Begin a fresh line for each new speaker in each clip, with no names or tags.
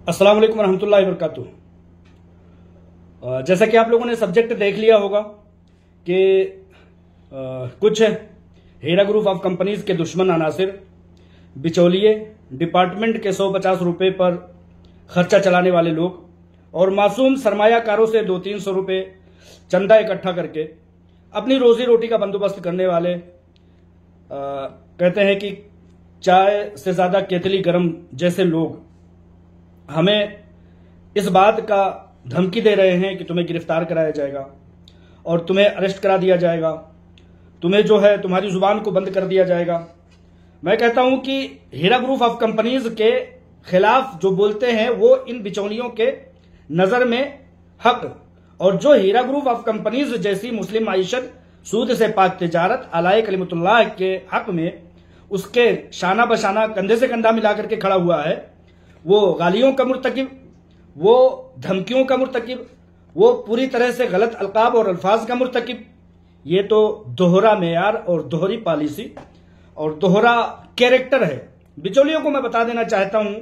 अस्सलाम वालेकुम रहमतुल्लाहि व बरकातुहू। जैसा कि आप लोगों ने सब्जेक्ट देख लिया होगा कि कुछ हीरा ग्रुप ऑफ कंपनीज के दुश्मन अनासिर, बिचौलिए, डिपार्टमेंट के 150 रुपए पर खर्चा चलाने वाले लोग और मासूम सरमायाकारों से 200-300 रुपए चंदा इकट्ठा करके अपनी रोजी रोटी का बंदोबस्त करने वाले कहते हैं कि चाय से ज्यादा केतली गरम जैसे लोग हमें इस बात का धमकी दे रहे हैं कि तुम्हें गिरफ्तार कराया जाएगा और तुम्हें अरेस्ट करा दिया जाएगा, तुम्हें जो है तुम्हारी जुबान को बंद कर दिया जाएगा। मैं कहता हूं कि हीरा ग्रुप ऑफ कंपनीज के खिलाफ जो बोलते हैं वो इन बिचौलियों के नजर में हक, और जो हीरा ग्रुप ऑफ कंपनीज जैसी मुस्लिम माईशत सूद से पाक तिजारत अलाए कलिमतुल्लाह के हक में उसके शाना बशाना कंधे से कंधा मिलाकर के खड़ा हुआ है, वो गालियों का मुर्तकिब, वो धमकियों का मुर्तकिब, वो पूरी तरह से गलत अलकाब और अल्फाज का मुर्तकिब। ये तो दोहरा मेयार और दोहरी पॉलिसी और दोहरा कैरेक्टर है। बिचौलियों को मैं बता देना चाहता हूं,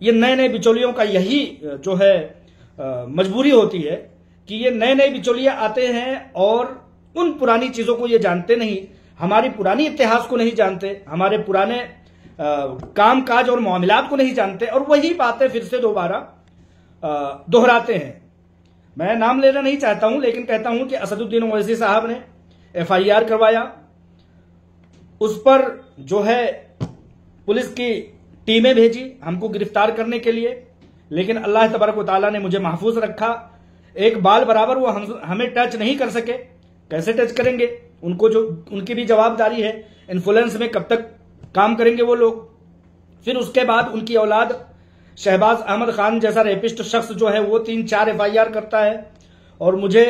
ये नए नए बिचौलियों का यही जो है मजबूरी होती है कि ये नए नए बिचौलिया आते हैं और उन पुरानी चीजों को ये जानते नहीं, हमारी पुरानी इतिहास को नहीं जानते, हमारे पुराने काम काज और मामलात को नहीं जानते और वही बातें फिर से दोबारा दोहराते हैं। मैं नाम लेना नहीं चाहता हूं, लेकिन कहता हूं कि असदुद्दीन ओवैसी साहब ने FIR करवाया, उस पर जो है पुलिस की टीमें भेजी हमको गिरफ्तार करने के लिए, लेकिन अल्लाह तबारक व तआला ने मुझे महफूज रखा। एक बाल बराबर वो हमें टच नहीं कर सके। कैसे टच करेंगे? उनको जो उनकी भी जवाबदारी है, इन्फ्लुएंस में कब तक काम करेंगे वो लोग। फिर उसके बाद उनकी औलाद शहबाज अहमद खान जैसा रेपिस्ट शख्स जो है वो 3-4 FIR करता है और मुझे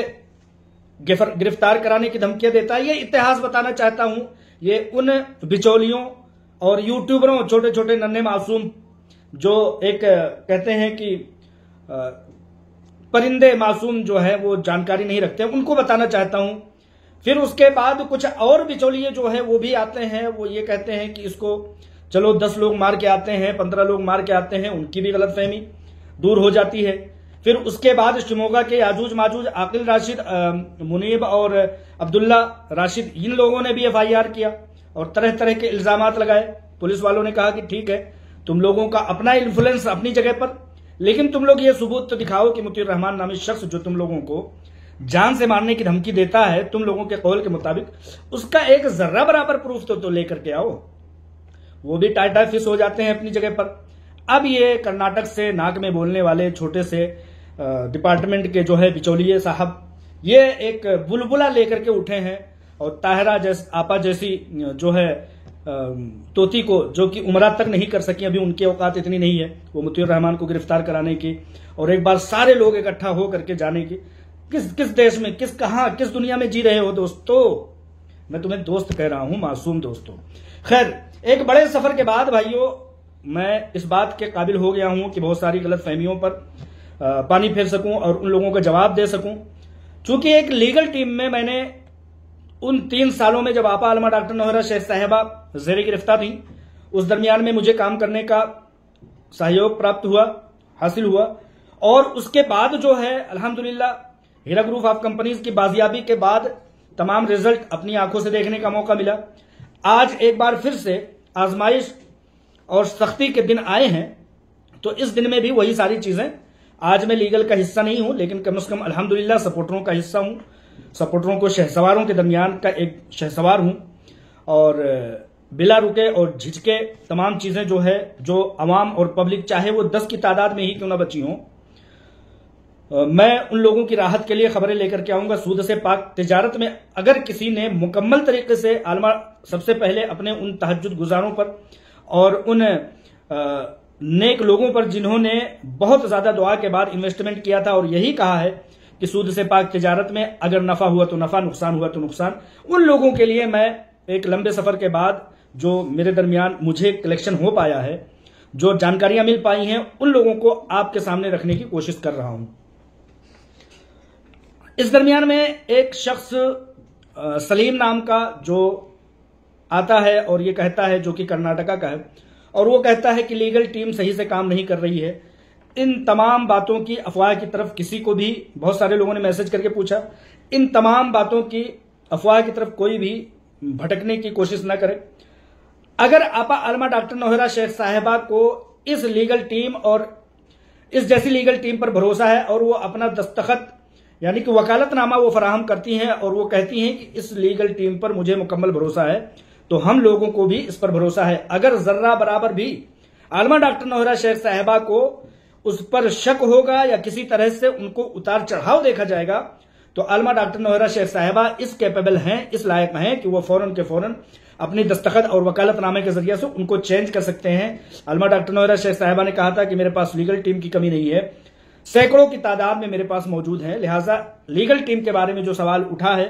गिरफ्तार कराने की धमकियां देता है। ये इतिहास बताना चाहता हूं, ये उन बिचौलियों और यूट्यूबरों, छोटे छोटे नन्हे मासूम जो एक कहते हैं कि परिंदे मासूम जो है वो जानकारी नहीं रखते, उनको बताना चाहता हूं। फिर उसके बाद कुछ और बिचौलिए जो है वो भी आते हैं, वो ये कहते हैं कि इसको चलो 10 लोग मार के आते हैं, 15 लोग मार के आते हैं, उनकी भी गलतफहमी दूर हो जाती है। फिर उसके बाद शिमोगा के याजूज माजूज आकिल राशिद, मुनीब और अब्दुल्ला राशिद, इन लोगों ने भी FIR किया और तरह तरह के इल्जामात लगाए। पुलिस वालों ने कहा कि ठीक है, तुम लोगों का अपना इन्फ्लुएंस अपनी जगह पर, लेकिन तुम लोग ये सबूत तो दिखाओ कि मुतीर रहमान नामी शख्स जो तुम लोगों को जान से मारने की धमकी देता है तुम लोगों के कौल के मुताबिक, उसका एक जर्रा बराबर प्रूफ तो लेकर के आओ। वो भी टाटा फिस हो जाते हैं अपनी जगह पर। अब ये कर्नाटक से नाक में बोलने वाले छोटे से डिपार्टमेंट के जो है बिचौलिए साहब, ये एक बुलबुला लेकर के उठे हैं और ताहिरा आपा जैसी जो है तोती को, जो कि उम्रा तक नहीं कर सकी, अभी उनकी औकात इतनी नहीं है वो मुतीर रहमान को गिरफ्तार कराने की और एक बार सारे लोग इकट्ठा हो करके जाने की। किस देश में, किस दुनिया में जी रहे हो दोस्तों? मैं तुम्हें दोस्त कह रहा हूं, मासूम दोस्तों। खैर, एक बड़े सफर के बाद भाइयों मैं इस बात के काबिल हो गया हूं कि बहुत सारी गलत फहमियों पर पानी फेर सकूं और उन लोगों का जवाब दे सकूं। चूंकि एक लीगल टीम में मैंने उन 3 सालों में जब आपा आलमा डॉक्टर नौहरा शेख साहिबा जेर गिरफ्तार थी, उस दरमियान में मुझे काम करने का सहयोग प्राप्त हुआ, हासिल हुआ। और उसके बाद जो है अल्हम्दुलिल्लाह हीरा ग्रुप ऑफ कंपनीज की बाजियाबी के बाद तमाम रिजल्ट अपनी आंखों से देखने का मौका मिला। आज एक बार फिर से आजमाइश और सख्ती के दिन आए हैं, तो इस दिन में भी वही सारी चीजें। आज मैं लीगल का हिस्सा नहीं हूं, लेकिन कम से कम अल्हम्दुलिल्लाह सपोर्टरों का हिस्सा हूं, सपोर्टरों को शहसवारों के दरमियान का एक शहसवार हूं और बिला रुके और झिझके तमाम चीजें जो है, जो अवाम और पब्लिक चाहे वो 10 की तादाद में ही क्यों ना बची हों, मैं उन लोगों की राहत के लिए खबरें लेकर के आऊंगा। सूद से पाक तिजारत में अगर किसी ने मुकम्मल तरीके से आलमा सबसे पहले अपने उन तहज्जुद गुजारों पर और उन नेक लोगों पर जिन्होंने बहुत ज्यादा दुआ के बाद इन्वेस्टमेंट किया था और यही कहा है कि सूद से पाक तिजारत में अगर नफा हुआ तो नफा, नुकसान हुआ तो नुकसान, उन लोगों के लिए मैं एक लंबे सफर के बाद जो मेरे दरमियान मुझे कलेक्शन हो पाया है, जो जानकारियां मिल पाई हैं, उन लोगों को आपके सामने रखने की कोशिश कर रहा हूं। इस दरमियान में एक शख्स सलीम नाम का जो आता है और ये कहता है, जो कि कर्नाटका का है, और वो कहता है कि लीगल टीम सही से काम नहीं कर रही है। इन तमाम बातों की अफवाह की तरफ किसी को भी, बहुत सारे लोगों ने मैसेज करके पूछा, इन तमाम बातों की अफवाह की तरफ कोई भी भटकने की कोशिश ना करे। अगर आपा आलमा डॉक्टर नौहरा शेख साहिबा को इस लीगल टीम और इस जैसी लीगल टीम पर भरोसा है और वो अपना दस्तखत यानी कि वकालतनामा वो फराहम करती हैं और वो कहती हैं कि इस लीगल टीम पर मुझे मुकम्मल भरोसा है, तो हम लोगों को भी इस पर भरोसा है। अगर जर्रा बराबर भी आलमा डॉक्टर नौहरा शेख साहिबा को उस पर शक होगा या किसी तरह से उनको उतार चढ़ाव देखा जाएगा, तो आलमा डॉक्टर नौहरा शेख साहिबा इस कैपेबल हैं, इस लायक हैं कि वो फौरन के फौरन अपनी दस्तखत और वकालतनामे के जरिए से उनको चेंज कर सकते हैं। आलमा डॉक्टर नौहरा शेख साहिबा ने कहा था कि मेरे पास लीगल टीम की कमी नहीं है, सैकड़ों की तादाद में मेरे पास मौजूद है, लिहाजा लीगल टीम के बारे में जो सवाल उठा है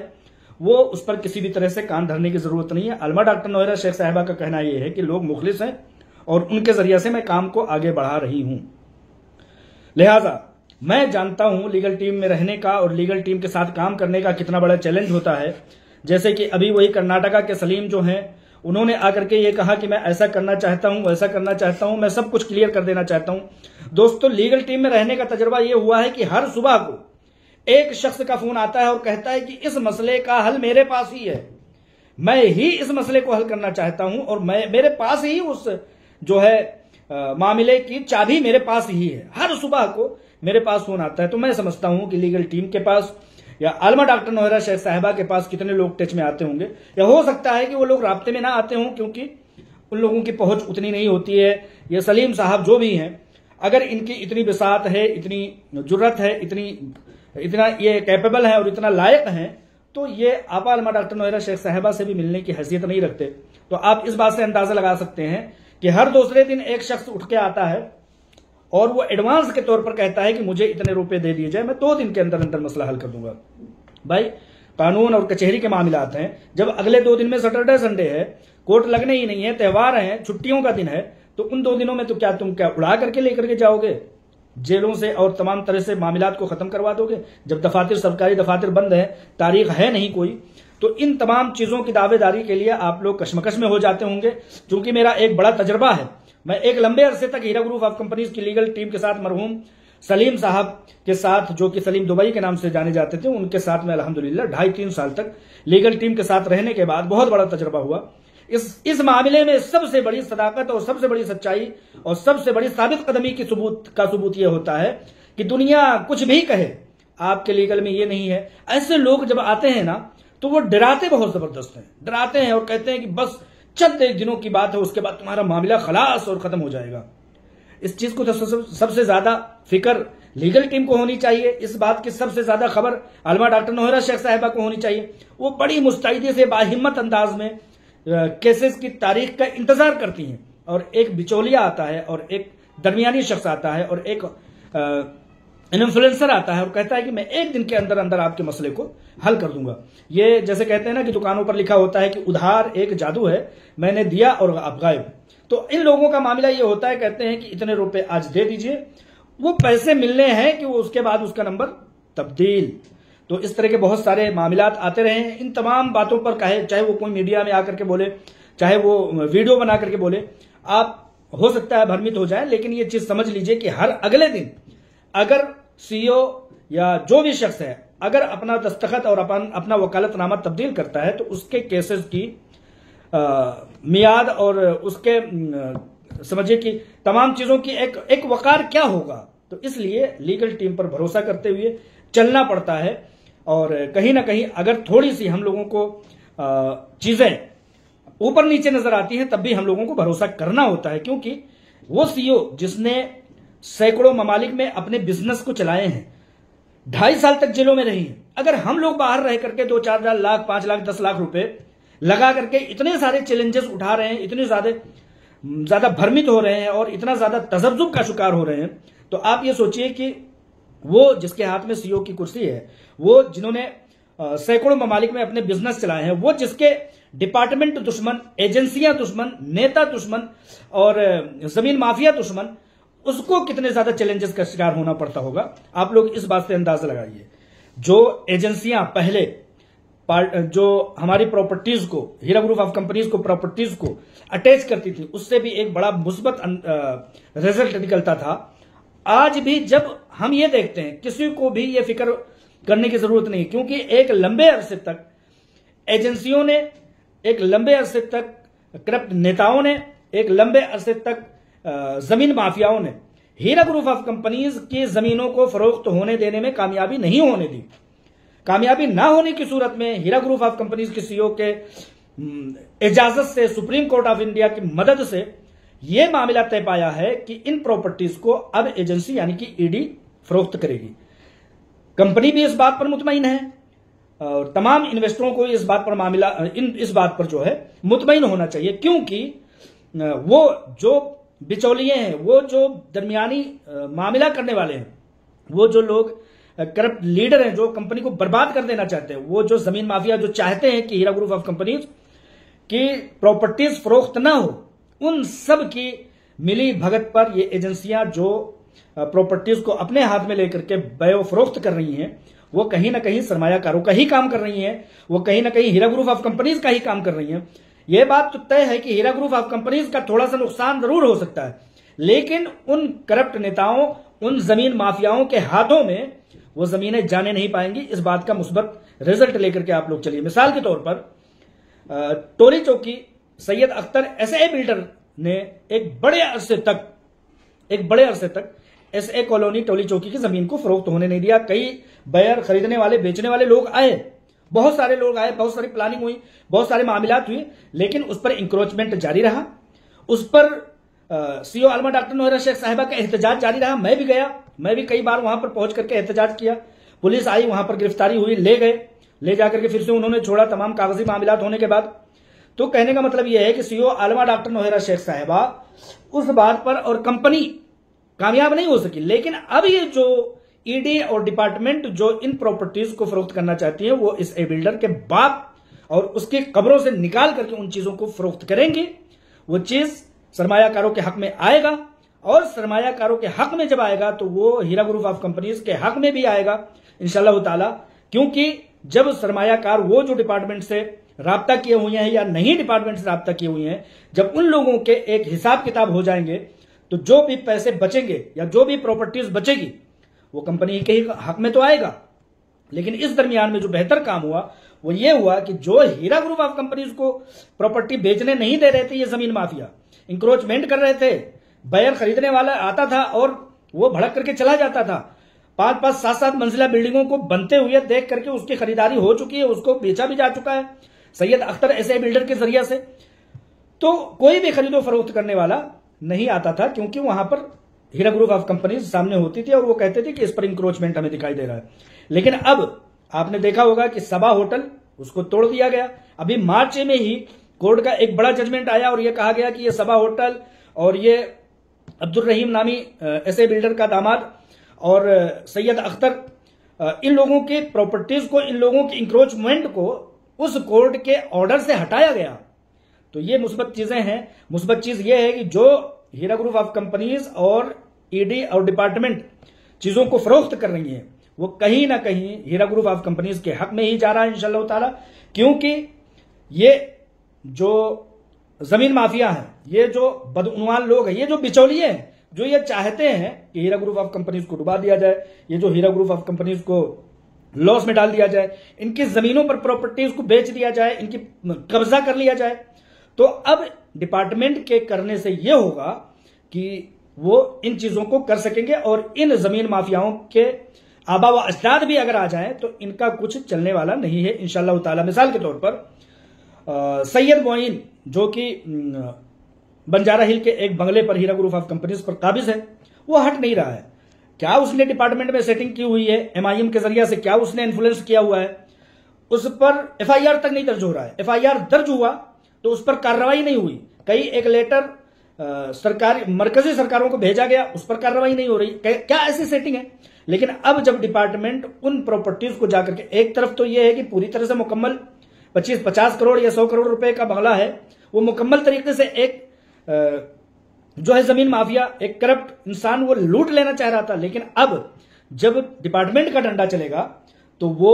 वो उस पर किसी भी तरह से कान धरने की जरूरत नहीं है। आलमा डॉक्टर नौहरा शेख साहिबा का कहना यह है कि लोग मुखलिस हैं और उनके जरिए से मैं काम को आगे बढ़ा रही हूं। लिहाजा मैं जानता हूं लीगल टीम में रहने का और लीगल टीम के साथ काम करने का कितना बड़ा चैलेंज होता है। जैसे कि अभी वही कर्नाटका के सलीम जो हैं, उन्होंने आकर के ये कहा कि मैं ऐसा करना चाहता हूं, वैसा करना चाहता हूं, मैं सब कुछ क्लियर कर देना चाहता हूं। दोस्तों, लीगल टीम में रहने का तजुर्बा ये हुआ है कि हर सुबह को एक शख्स का फोन आता है और कहता है कि इस मसले का हल मेरे पास ही है, मैं ही इस मसले को हल करना चाहता हूं और मेरे पास ही उस जो है मामले की चाबी मेरे पास ही है। हर सुबह को मेरे पास फोन आता है। तो मैं समझता हूं कि लीगल टीम के पास या आलमा डॉक्टर नौहरा शेख साहिबा के पास कितने लोग टच में आते होंगे, या हो सकता है कि वो लोग राब्ते में ना आते हों क्योंकि उन लोगों की पहुंच उतनी नहीं होती है। ये सलीम साहब जो भी हैं, अगर इनकी इतनी बिसात है, इतनी जुर्रत है, इतना ये कैपेबल है और इतना लायक हैं, तो ये आपा आलमा डॉक्टर नौहरा शेख साहिबा से भी मिलने की हैसियत नहीं रखते। तो आप इस बात से अंदाजा लगा सकते हैं कि हर दूसरे दिन एक शख्स उठ के आता है और वो एडवांस के तौर पर कहता है कि मुझे इतने रुपए दे दिए जाए, मैं 2 दिन के अंदर अंदर मसला हल कर दूंगा। भाई, कानून और कचहरी के मामलात हैं, जब अगले 2 दिन में सैटरडे संडे है, कोर्ट लगने ही नहीं है, त्यौहार है, छुट्टियों का दिन है, तो उन 2 दिनों में तो तुम उड़ा करके लेकर के जाओगे जेलों से और तमाम तरह से मामलात को खत्म करवा दोगे, जब दफातर सरकारी दफातर बंद है, तारीख है नहीं कोई। तो इन तमाम चीजों की दावेदारी के लिए आप लोग कशमकश में हो जाते होंगे। क्योंकि मेरा एक बड़ा तजर्बा है, मैं एक लंबे अरसे तक हीरा ग्रुप ऑफ कंपनीज की लीगल टीम के साथ मरहूम सलीम साहब के साथ, जो कि सलीम दुबई के नाम से जाने जाते थे, उनके साथ में अल्हम्दुलिल्लाह 2.5-3 साल तक लीगल टीम के साथ रहने के बाद बहुत बड़ा तजर्बा हुआ। इस मामले में सबसे बड़ी सदाकत और सबसे बड़ी सच्चाई और सबसे बड़ी साबित कदमी की सबूत यह होता है कि दुनिया कुछ भी कहे, आपके लीगल में ये नहीं है। ऐसे लोग जब आते हैं ना, तो वो डराते बहुत जबरदस्त हैं, डराते हैं और कहते हैं कि बस चंद एक दिनों की बात है, उसके बाद तुम्हारा मामला खलास और खत्म हो जाएगा। इस चीज को तो सबसे ज्यादा फिक्र लीगल टीम को होनी चाहिए। इस बात की सबसे ज्यादा खबर आलमा डॉक्टर नौहरा शेख साहिबा को होनी चाहिए। वो बड़ी मुस्तैदी से बाहिम्मत अंदाज में केसेस की तारीख का इंतजार करती हैं, और एक बिचौलिया आता है और एक दरमियानी शख्स आता है और एक इन्फ्लुएंसर आता है और कहता है कि मैं 1 दिन के अंदर अंदर आपके मसले को हल कर दूंगा। ये जैसे कहते हैं ना कि दुकानों पर लिखा होता है कि उधार एक जादू है, मैंने दिया और अब गायब। तो इन लोगों का मामला ये होता है, कहते हैं कि इतने रुपए आज दे दीजिए, वो पैसे मिलने हैं कि वो उसके बाद उसका नंबर तब्दील। तो इस तरह के बहुत सारे मामलात आते रहे हैं। इन तमाम बातों पर कहे, चाहे वो कोई मीडिया में आकर के बोले, चाहे वो वीडियो बना करके बोले, आप हो सकता है भ्रमित हो जाए, लेकिन ये चीज समझ लीजिए कि हर अगले दिन अगर सीईओ या जो भी शख्स है अगर अपना दस्तखत और अपना वकालतनामा तब्दील करता है, तो उसके केसेस की मियाद और उसके समझिए कि तमाम चीजों की एक वकार क्या होगा। तो इसलिए लीगल टीम पर भरोसा करते हुए चलना पड़ता है। और कहीं ना कहीं अगर थोड़ी सी हम लोगों को चीजें ऊपर नीचे नजर आती हैं, तब भी हम लोगों को भरोसा करना होता है, क्योंकि वो सीईओ जिसने सैकड़ों ममालिक में अपने बिजनेस को चलाए हैं, 2.5 साल तक जेलों में रही हैं। अगर हम लोग बाहर रह करके 2-4 लाख, 5 लाख, 10 लाख रुपए लगा करके इतने सारे चैलेंजेस उठा रहे हैं, इतने ज्यादा भ्रमित हो रहे हैं और इतना ज्यादा तजब्जुब का शिकार हो रहे हैं, तो आप ये सोचिए कि वो जिसके हाथ में सीईओ की कुर्सी है, वो जिन्होंने सैकड़ों ममालिक में अपने बिजनेस चलाए हैं, वो जिसके डिपार्टमेंट दुश्मन, एजेंसियां दुश्मन, नेता दुश्मन और जमीन माफिया दुश्मन, उसको कितने ज्यादा चैलेंजेस का शिकार होना पड़ता होगा। आप लोग इस बात से अंदाजा लगाइए। जो एजेंसियां पहले जो हमारी प्रॉपर्टीज को, हीरा ग्रुप ऑफ कंपनीज को प्रॉपर्टीज को अटैच करती थी, उससे भी एक बड़ा मुस्बत रिजल्ट निकलता था। आज भी जब हम ये देखते हैं, किसी को भी ये फिक्र करने की जरूरत नहीं, क्योंकि एक लंबे अरसे तक एजेंसियों ने, एक लंबे अरसे तक करप्ट नेताओं ने, एक लंबे अरसे तक जमीन माफियाओं ने हीरा ग्रुप ऑफ कंपनीज की जमीनों को फरोख्त होने देने में कामयाबी नहीं होने दी। कामयाबी ना होने की सूरत में हीरा ग्रुप ऑफ कंपनीज के सीईओ के इजाजत से, सुप्रीम कोर्ट ऑफ इंडिया की मदद से यह मामला तय पाया है कि इन प्रॉपर्टीज को अब एजेंसी यानी कि ईडी फरोख्त करेगी। कंपनी भी इस बात पर मुतमईन है और तमाम इन्वेस्टरों को इस बात पर जो है मुतमईन होना चाहिए, क्योंकि वो जो बिचौलिए हैं, वो जो दरमियानी मामला करने वाले हैं, वो जो लोग करप्ट लीडर हैं, जो कंपनी को बर्बाद कर देना चाहते हैं, वो जो जमीन माफिया जो चाहते हैं कि हीरा ग्रुप ऑफ कंपनीज की प्रॉपर्टीज फरोख्त ना हो, उन सब की मिली भगत पर ये एजेंसियां जो प्रॉपर्टीज को अपने हाथ में लेकर के बेव फरोख्त कर रही हैं, वो कहीं ना कहीं सरमायाकारों का ही काम कर रही हैं, वो कहीं ना कहीं हीरा ग्रुप ऑफ कंपनीज का ही काम कर रही हैं। यह बात तो तय है कि हीरा ग्रुप ऑफ कंपनीज का थोड़ा सा नुकसान जरूर हो सकता है, लेकिन उन करप्ट नेताओं, उन जमीन माफियाओं के हाथों में वो जमीनें जाने नहीं पाएंगी। इस बात का मुस्बत रिजल्ट लेकर के आप लोग चलिए। मिसाल के तौर पर टोली चौकी सैयद अख्तर एसए बिल्डर ने एक बड़े अरसे तक एसए कॉलोनी टोली चौकी की जमीन को फरोख्त होने नहीं दिया। कई बायर, खरीदने वाले, बेचने वाले लोग आए, बहुत सारे लोग आए, बहुत सारी प्लानिंग हुई, बहुत सारे मामलात हुए, लेकिन उस पर इंक्रोचमेंट जारी रहा। उस पर सीओ आलमा डॉक्टर नोहरा शेख साहिबा का एहतजाज जारी रहा। मैं भी गया, मैं भी कई बार वहां पर पहुंच करके एहतजाज किया। पुलिस आई, वहां पर गिरफ्तारी हुई, ले गए, ले जाकर के फिर से उन्होंने छोड़ा तमाम कागजी मामलात होने के बाद। तो कहने का मतलब यह है कि सीओ आलमा डॉक्टर नोहरा शेख साहिबा उस बात पर और कंपनी कामयाब नहीं हो सकी। लेकिन अब ये जो ईडी और डिपार्टमेंट जो इन प्रॉपर्टीज को फरोख्त करना चाहती है, वो इस ए बिल्डर के बाप और उसकी कब्रों से निकाल करके उन चीजों को फरोख्त करेंगे। वो चीज सरमायाकारों के हक में आएगा, और सरमायाकारों के हक में जब आएगा तो वो हीरा ग्रुप ऑफ कंपनीज के हक में भी आएगा इंशाल्लाह ताला। क्योंकि जब सरमायाकार, वो जो डिपार्टमेंट से राब्ता किए हुए हैं या नहीं डिपार्टमेंट से राब्ता किए हुए हैं, जब उन लोगों के एक हिसाब किताब हो जाएंगे, तो जो भी पैसे बचेंगे या जो भी प्रॉपर्टीज बचेगी वो कंपनी के ही हक में तो आएगा। लेकिन इस दरमियान में जो बेहतर काम हुआ वो ये हुआ कि जो हीरा ग्रुप ऑफ कंपनीज को प्रॉपर्टी बेचने नहीं दे रहे थे, ये जमीन माफिया इंक्रोचमेंट कर रहे थे, बायर खरीदने वाला आता था और वो भड़क करके चला जाता था। 5-5, 7-7 मंजिला बिल्डिंगों को बनते हुए देख करके उसकी खरीदारी हो चुकी है, उसको बेचा भी जा चुका है सैयद अख्तर एसए बिल्डर के जरिए से। तो कोई भी खरीदो फरोख्त करने वाला नहीं आता था, क्योंकि वहां पर हीरा ग्रुप ऑफ कंपनीज सामने होती थी और वो कहते थे कि इस पर इंक्रोचमेंट हमें दिखाई दे रहा है। लेकिन अब आपने देखा होगा कि सबा होटल, उसको तोड़ दिया गया। अभी मार्च में ही कोर्ट का एक बड़ा जजमेंट आया और यह कहा गया कि यह सबा होटल और ये अब्दुल रहीम नामी एसए बिल्डर का दामाद और सैयद अख्तर, इन लोगों के प्रॉपर्टीज को, इन लोगों की इंक्रोचमेंट को उस कोर्ट के ऑर्डर से हटाया गया। तो ये मुस्बत चीजें हैं। मुस्बत चीज ये है कि जो हीरा ग्रुप ऑफ कंपनीज और ईडी और डिपार्टमेंट चीजों को फरोख्त कर रही है, वो कहीं ना कहीं हीरा ग्रुप ऑफ कंपनीज के हक में ही जा रहा है इंशाल्लाह ताला। क्योंकि ये जो जमीन माफिया है, ये जो बदउनवान लोग हैं, ये जो बिचौलिए हैं, जो ये चाहते हैं कि हीरा ग्रुप ऑफ कंपनीज को डुबा दिया जाए, ये जो हीरा ग्रुप ऑफ कंपनीज को लॉस में डाल दिया जाए, इनकी जमीनों पर प्रॉपर्टीज को बेच दिया जाए, इनकी कब्जा कर लिया जाए, तो अब डिपार्टमेंट के करने से यह होगा कि वो इन चीजों को कर सकेंगे और इन जमीन माफियाओं के आबा व अजदाद भी अगर आ जाएं तो इनका कुछ चलने वाला नहीं है इंशाल्लाह ताला। मिसाल के तौर पर सैयद मोइन, जो कि बंजारा हिल के एक बंगले पर हीरा ग्रुप ऑफ कंपनीज पर काबिज है, वो हट नहीं रहा है। क्या उसने डिपार्टमेंट में सेटिंग की हुई है एमआईएम के जरिए से, क्या उसने इन्फ्लुएंस किया हुआ है, उस पर एफआईआर तक नहीं दर्ज हो रहा है। एफआईआर दर्ज हुआ तो उस पर कार्रवाई नहीं हुई। कई एक लेटर सरकार, मरकजी सरकारों को भेजा गया, उस पर कार्रवाई नहीं हो रही। क्या ऐसी सेटिंग है? लेकिन अब जब डिपार्टमेंट उन प्रॉपर्टीज को जाकर के, एक तरफ तो यह है कि पूरी तरह से मुकम्मल 25-50 करोड़ या 100 करोड़ रुपए का बंगला है, वो मुकम्मल तरीके से एक जो है जमीन माफिया, एक करप्ट इंसान वो लूट लेना चाह रहा था। लेकिन अब जब डिपार्टमेंट का डंडा चलेगा तो वो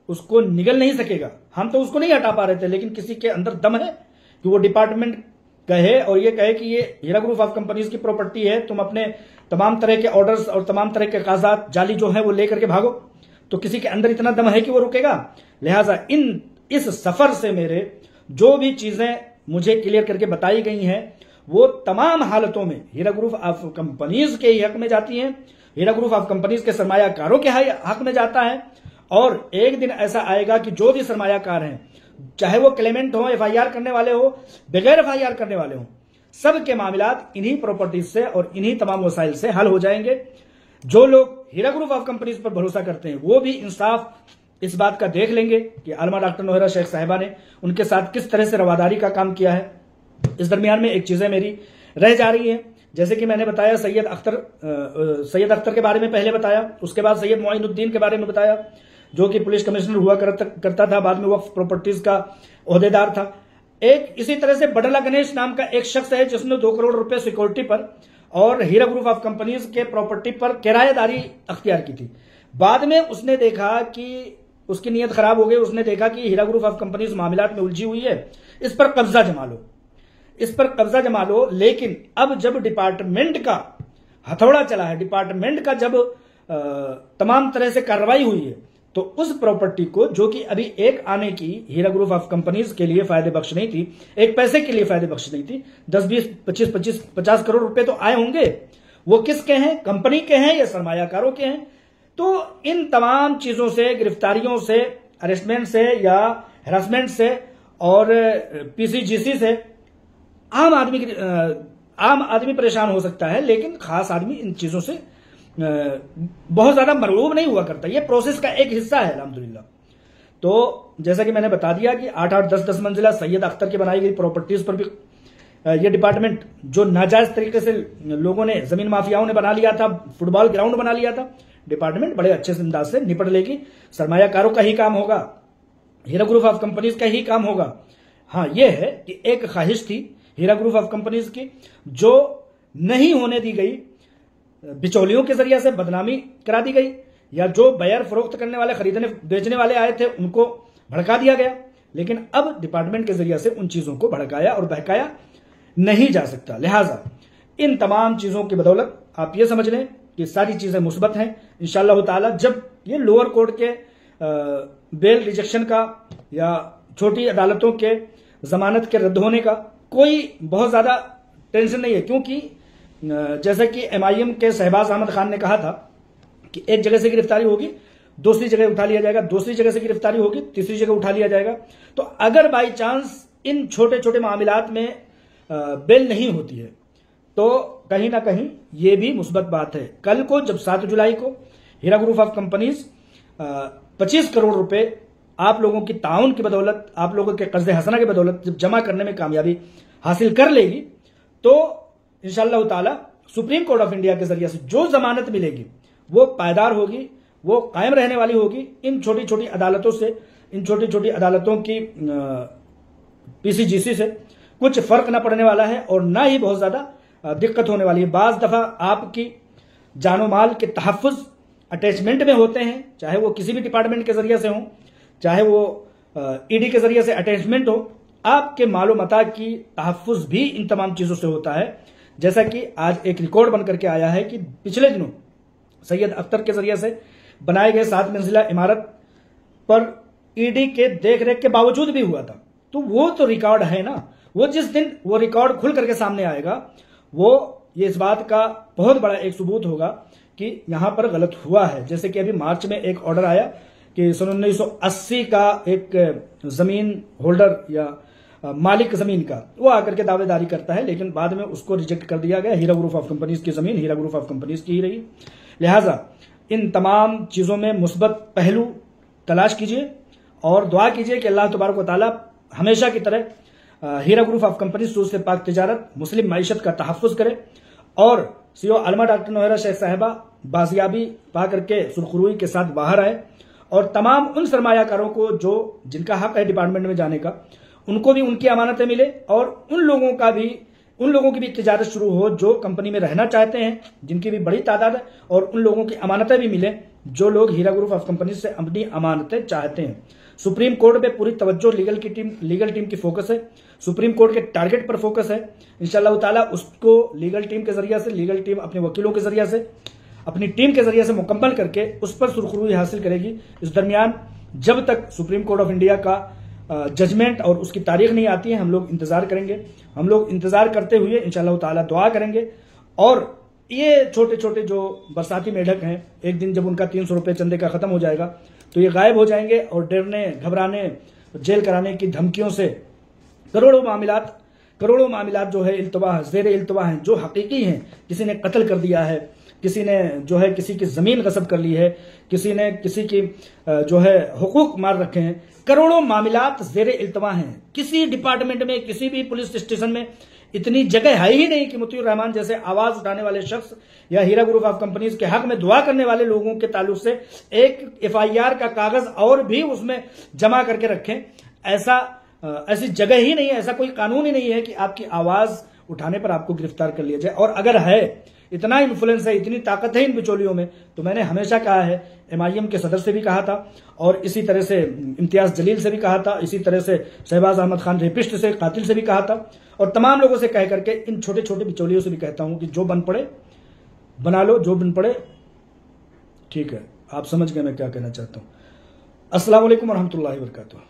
उसको निगल नहीं सकेगा। हम तो उसको नहीं हटा पा रहे थे, लेकिन किसी के अंदर दम है कि वो डिपार्टमेंट कहे और ये कहे कि ये हीरा ग्रुप ऑफ कंपनीज की प्रॉपर्टी है, तुम अपने तमाम तरह के ऑर्डर्स और तमाम तरह के कागजात जाली जो है वो लेकर के भागो। तो किसी के अंदर इतना दम है कि वो रुकेगा? लिहाजा इस सफर से मेरे जो भी चीजें मुझे क्लियर करके बताई गई हैं वो तमाम हालतों में हीरा ग्रुप ऑफ कंपनीज के हक में जाती हैं, हीरा ग्रुप ऑफ कंपनीज के सरमायाकारों के हक में जाता है। और एक दिन ऐसा आएगा कि जो भी सरमायाकार हैं, चाहे वो क्लेमेंट हो, एफआईआर करने वाले हो, बगैर एफआईआर करने वाले हो, सबके मामलात इन्हीं प्रॉपर्टीज से और इन्हीं तमाम वसाइल से हल हो जाएंगे। जो लोग हीरा ग्रुप ऑफ कंपनीज पर भरोसा करते हैं वो भी इंसाफ इस बात का देख लेंगे कि आलमा डॉक्टर नोहरा शेख साहिबा ने उनके साथ किस तरह से रवादारी का काम किया है। इस दरमियान में एक चीजें मेरी रह जा रही हैं, जैसे कि मैंने बताया सैयद अख्तर के बारे में पहले बताया, उसके बाद सैयद मोइनुद्दीन के बारे में बताया जो कि पुलिस कमिश्नर हुआ करता था, बाद में वक्फ प्रॉपर्टीज का ओहदेदार था। एक इसी तरह से बडला गणेश नाम का एक शख्स है जिसने 2 करोड़ रुपए सिक्योरिटी पर और हीरा ग्रुप ऑफ कंपनीज के प्रॉपर्टी पर किराएदारी अख्तियार की थी। बाद में उसने देखा कि उसकी नीयत खराब हो गई, उसने देखा कि हीरा ग्रुप ऑफ कंपनीज मामलात में उलझी हुई है, इस पर कब्जा जमा लो। लेकिन अब जब डिपार्टमेंट का हथौड़ा चला है, डिपार्टमेंट का जब तमाम तरह से कार्रवाई हुई है, तो उस प्रॉपर्टी को जो कि अभी एक आने की हीरा ग्रुप ऑफ कंपनीज के लिए फायदे बख्श नहीं थी, एक पैसे के लिए फायदे बख्श नहीं थी, 10, 20, 25, 50 करोड़ रुपए तो आए होंगे, वो किसके हैं? कंपनी के हैं या सरमायाकारों के हैं? तो इन तमाम चीजों से, गिरफ्तारियों से, अरेस्टमेंट से या हरासमेंट से और पीसीजीसी से आम आदमी परेशान हो सकता है, लेकिन खास आदमी इन चीजों से बहुत ज्यादा मरगूब नहीं हुआ करता। ये प्रोसेस का एक हिस्सा है अल्हम्दुलिल्लाह। तो जैसा कि मैंने बता दिया कि 8-8, 10-10 मंजिला सैयद अख्तर की बनाई गई प्रॉपर्टीज पर भी ये डिपार्टमेंट जो नाजायज तरीके से लोगों ने, जमीन माफियाओं ने बना लिया था, फुटबॉल ग्राउंड बना लिया था, डिपार्टमेंट बड़े अच्छे अंदाज से निपट लेगी। सरमायाकारों का ही काम होगा, हीरा ग्रुप ऑफ कंपनीज का ही काम होगा। हाँ, यह है कि एक ख्वाहिश थी हीरा ग्रुप ऑफ कंपनीज की जो नहीं होने दी गई, बिचौलियों के जरिए से बदनामी करा दी गई, या जो बेयर फरोख्त करने वाले, खरीदने बेचने वाले आए थे उनको भड़का दिया गया। लेकिन अब डिपार्टमेंट के जरिए से उन चीजों को भड़काया और बहकाया नहीं जा सकता। लिहाजा इन तमाम चीजों की बदौलत आप ये समझ लें कि सारी चीजें मुस्बत हैं। इंशाअल्लाह ताला जब ये लोअर कोर्ट के बेल रिजेक्शन का या छोटी अदालतों के जमानत के रद्द होने का कोई बहुत ज्यादा टेंशन नहीं है, क्योंकि जैसा कि MIM के शहबाज अहमद खान ने कहा था कि एक जगह से गिरफ्तारी होगी, दूसरी जगह उठा लिया जाएगा, दूसरी जगह से गिरफ्तारी होगी, तीसरी जगह उठा लिया जाएगा। तो अगर बाई चांस इन छोटे छोटे मामलात में बेल नहीं होती है तो कहीं ना कहीं ये भी मुस्बत बात है। कल को जब 7 जुलाई को हीरा ग्रुप ऑफ कंपनीज 25 करोड़ रुपए आप लोगों की ताउन की बदौलत, आप लोगों के कर्ज हसना की बदौलत जब जमा करने में कामयाबी हासिल कर लेगी, तो इंशाअल्लाह ताला सुप्रीम कोर्ट ऑफ इंडिया के जरिए से जो जमानत मिलेगी वो पायदार होगी, वो कायम रहने वाली होगी। इन छोटी छोटी अदालतों से, इन छोटी छोटी अदालतों की पीसीजीसी से कुछ फर्क ना पड़ने वाला है और ना ही बहुत ज्यादा दिक्कत होने वाली है। बाज दफा आपकी जानो माल के तहफ्फुज अटैचमेंट में होते हैं, चाहे वो किसी भी डिपार्टमेंट के जरिए से हो, चाहे वो ईडी के जरिए से अटैचमेंट हो, आपके मालो मता की तहफ्फुज भी इन तमाम चीजों से होता है। जैसा कि आज एक रिकॉर्ड बन करके आया है कि पिछले दिनों सैयद अख्तर के जरिए से बनाए गए 7 मंजिला इमारत पर ईडी के देखरेख के बावजूद भी हुआ था। तो वो तो रिकॉर्ड है ना, वो जिस दिन वो रिकॉर्ड खुल करके सामने आएगा वो ये इस बात का बहुत बड़ा एक सबूत होगा कि यहां पर गलत हुआ है। जैसे कि अभी मार्च में एक ऑर्डर आया कि सन 1980 का एक जमीन होल्डर या मालिक जमीन का वो आकर के दावेदारी करता है, लेकिन बाद में उसको रिजेक्ट कर दिया गया। हीरा ग्रुप ऑफ कंपनीज की जमीन हीरा ग्रुप ऑफ कंपनीज की ही रही। लिहाजा इन तमाम चीजों में मुस्बत पहलू तलाश कीजिए और दुआ कीजिए कि अल्लाह तबारक व तआला हमेशा की तरह हीरा ग्रुप ऑफ कंपनीज सूद से पाक तिजारत, मुस्लिम मईशत का तहफ्फुज करे और सीओ आलमा डॉक्टर नोहरा शेख साहिबा बाजियाबी पा करके सुरखरुई के साथ बाहर आए और तमाम उन सरमायाकारों को जो जिनका हक है डिपार्टमेंट में जाने का, उनको भी उनकी अमानतें मिले और उन लोगों की भी तिजारत शुरू हो जो कंपनी में रहना चाहते हैं, जिनकी भी बड़ी तादाद है, और उन लोगों की अमानतें भी मिले जो लोग हीरा ग्रुप ऑफ कंपनी से अपनी अमानतें चाहते हैं। सुप्रीम कोर्ट पे पूरी तवज्जो लीगल टीम की फोकस है, सुप्रीम कोर्ट के टारगेट पर फोकस है। इंशाअल्लाह ताला उसको लीगल टीम के जरिए से, लीगल टीम अपने वकीलों के जरिए से, अपनी टीम के जरिए से मुकम्मल करके उस पर सुरखरुई हासिल करेगी। इस दरमियान जब तक सुप्रीम कोर्ट ऑफ इंडिया का जजमेंट और उसकी तारीख नहीं आती है, हम लोग इंतजार करेंगे। हम लोग इंतजार करते हुए इंशाअल्लाह ताला दुआ करेंगे। और ये छोटे छोटे जो बरसाती मेढक हैं, एक दिन जब उनका 300 रुपये चंदे का खत्म हो जाएगा तो ये गायब हो जाएंगे और डरने, घबराने, जेल कराने की धमकियों से करोड़ों मामलात जो है इल्तवा, ज़ेर इल्तवा हैं, जो हकीकी हैं। किसी ने कत्ल कर दिया है, किसी ने जो है किसी की जमीन गसब कर ली है, किसी ने किसी की जो है हुकूक मार रखे हैं। करोड़ों मामलात ज़ेर इल्तवा हैं। किसी डिपार्टमेंट में, किसी भी पुलिस स्टेशन में इतनी जगह है ही नहीं कि मुतीउर रहमान जैसे आवाज उठाने वाले शख्स या हीरा ग्रुप ऑफ कंपनीज के हक में दुआ करने वाले लोगों के ताल्लुक से एक FIR का कागज और भी उसमें जमा करके रखें। ऐसी जगह ही नहीं है, ऐसा कोई कानून ही नहीं है कि आपकी आवाज उठाने पर आपको गिरफ्तार कर लिया जाए। और अगर है, इतना इन्फ्लुएंस है, इतनी ताकत है इन बिचौलियों में, तो मैंने हमेशा कहा है, MIM के सदर से भी कहा था और इसी तरह से इम्तियाज जलील से भी कहा था, इसी तरह से शहबाज अहमद खान रेपिस्ट से, कातिल से भी कहा था, और तमाम लोगों से कह करके इन छोटे छोटे बिचौलियों से भी कहता हूं कि जो बन पड़े बना लो, जो बन पड़े ठीक है। आप समझ गए मैं क्या कहना चाहता हूं। अस्सलाम वालेकुम व रहमतुल्लाहि व बरकातुहू।